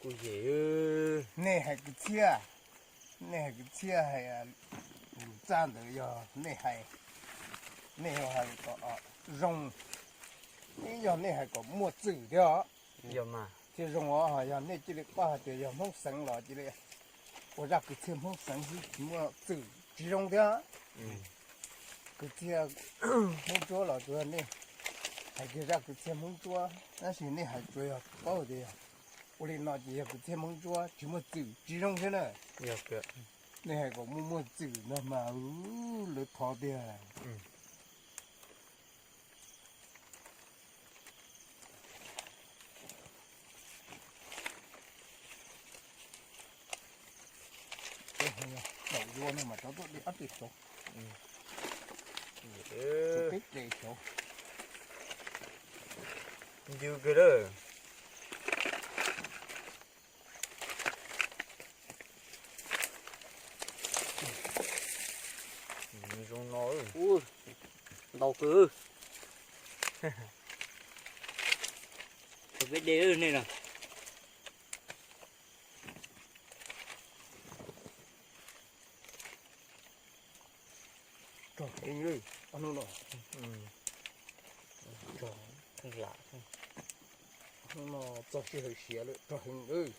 Cú gì ư? Nè hay cái chia, nè hay cái chia hay chan được giờ nè hay có rong, cái giờ nè hay có mua chữ đó, Giờ mà. thì rong giờ nè chỉ được qua thì giờ không sinh了，chỉ được我让个钱không sinh是mua chữ chỉ rong đó, cái chia không做了做呢，还给让个钱không做，但是呢还做要包的。我哋拿住個天門桌，全部走，集中起來。Giờ kìa. 你係個冇走，那嘛，你跑啲啊？đầu vô này mà cháu tốt đi ấp đi chỗ. Ừ. Tích để chỗ. Dù kìa đó. Rung nói. Ui, đầu cử. Cái đế này nè. Trời hình ơi, ăn nó. Trời, thật lạ. Nó cho cái hơi xíaเลย, trời hình ơi.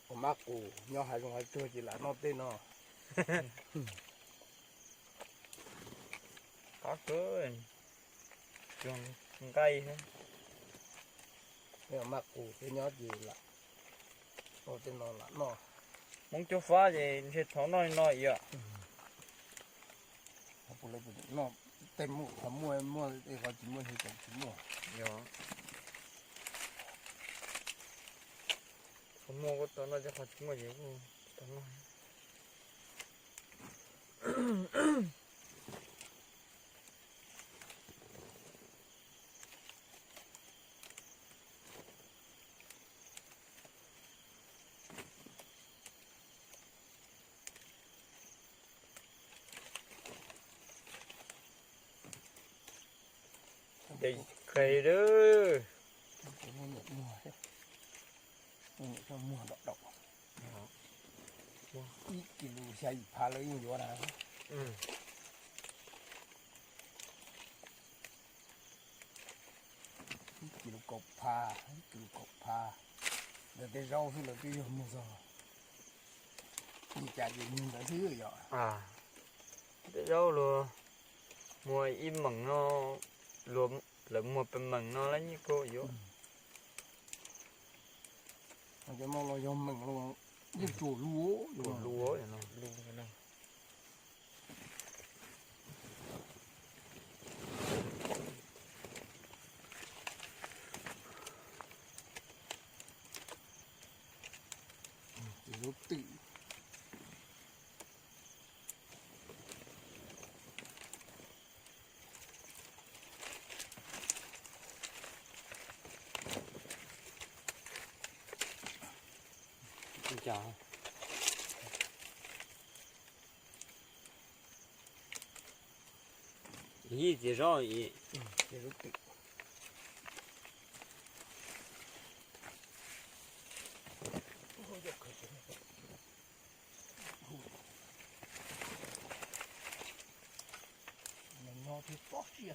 Ông má cô, nhỏ hai con hai chơi chỉ là nó tên nó. Có cơ. Trường cây hả? Nhưng mà cô cái nhỏ gì là nó tên nó là nó. Muốn cho phá gì thì thỏ nói vậy. Nó tên mua để gọi chỉ mua thì cũng chỉ mua. Dạ. Không mua có tao nói cho họ chúng mà gì cũng tao nói. Đi cây đó. Mua độc. Ít kilo xay phá lấy như vậy nào. Ít kilo cọc phá. Để cái rau thì là cái mua rồi. Đi chả gì nhìn thấy thứ rồi. À. Cái rau luôn. Mua im mặn nó luôn là mua bên mặn nó lấy như cô vậy. Cái món nó dòng mình luôn. Như chùa lúa. Lúa vậy nó. Lúa vậy nó. Lúa tự. Chào. Ý gì rồi ý. Lúa tự. Nó thì tốt chứ.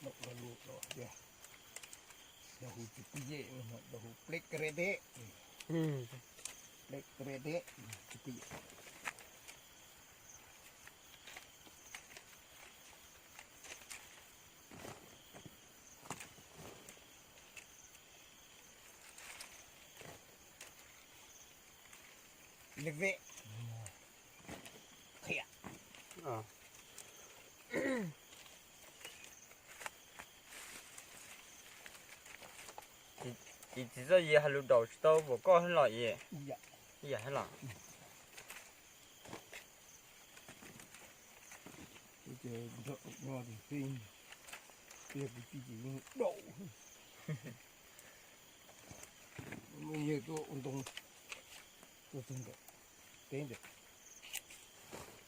Đậu là luộc rồi kìa. Đậu hũ chụp dễ mà đậu hũ plek krede. Plek krede chụp dễ. Lực vệ. Khẽ. Chỉ cho gì hay lúc đầu tao bỏ có hết loại gì. Dạ. Dạ hết loại. Bây giờ đậu ngon thì phim. Bây giờ cái gì đậu. nhiều chỗ 운동 또 된다 된다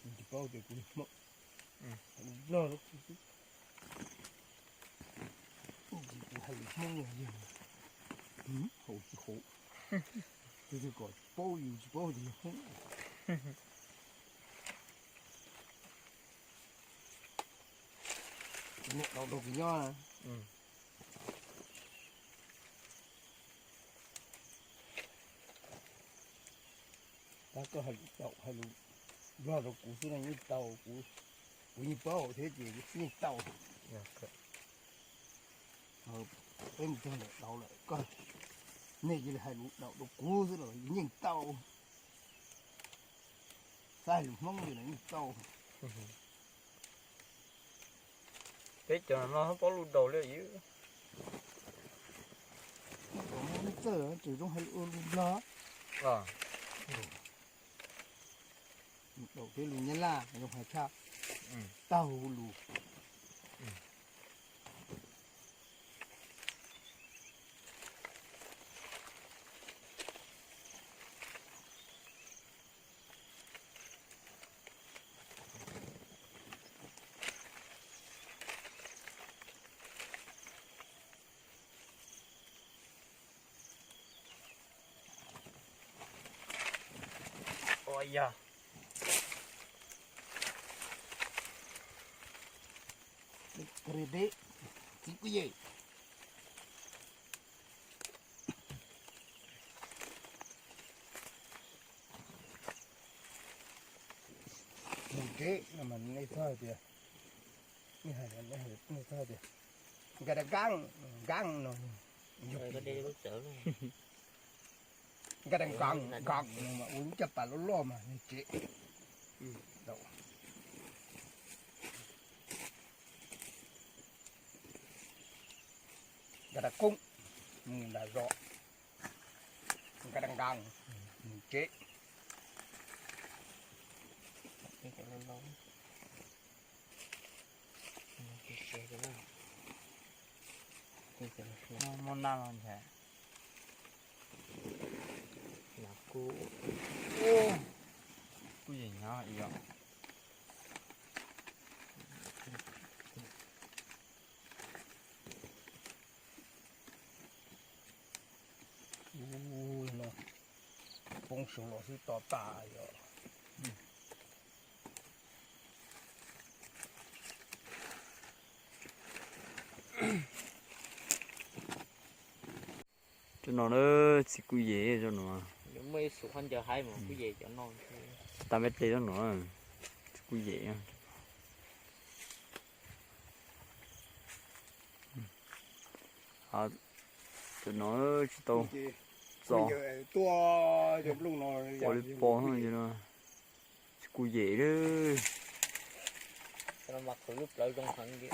이제 bao được cũng mất nó chỉ hay không nhiều hổ chỉ hổ tôi gọi bao nhiêu chỉ bao nhiêu không nè đầu đầu cái nho này ta có hay đậu hay lú do đó củ xưa này như tàu củ như bao thế gì như tàu em cho lại đậu lại coi này chỉ là hay lú đậu đậu củ xưa rồi như tàu sai lú mông gì này như tàu cái cho nó không có luôn đầu lên dưới nó chơi chỉ trong hay lú nó đầu cái lú nhân la nó phải cha tàu lú ôi da kredit chỉ có gì cái là mình ngay thôi kìa như này là ngay thôi kìa cái đó găng nó Rồi có đi bước trở luôn. cái đó găng mà uống chập bà lo mà như chị đâu cái đó cung là rõ cái đó găng chị Cái lâu lâu. Cái nào. món nào làm thế Là cũ. cái gì nhỏ vậy ui nó bông súng nó sẽ to tà rồi cho nó chỉ cùi dễ cho nó Những mấy số khăn giờ hay mà cái gì cho non. ta biết đi đó nữa cùi dễ cho nó chỉ tao giò tua chụp lúc nó bỏ đi bỏ hơn cho nó cùi dễ đó Cho nó mặc thử lúc lại trong thằng kia.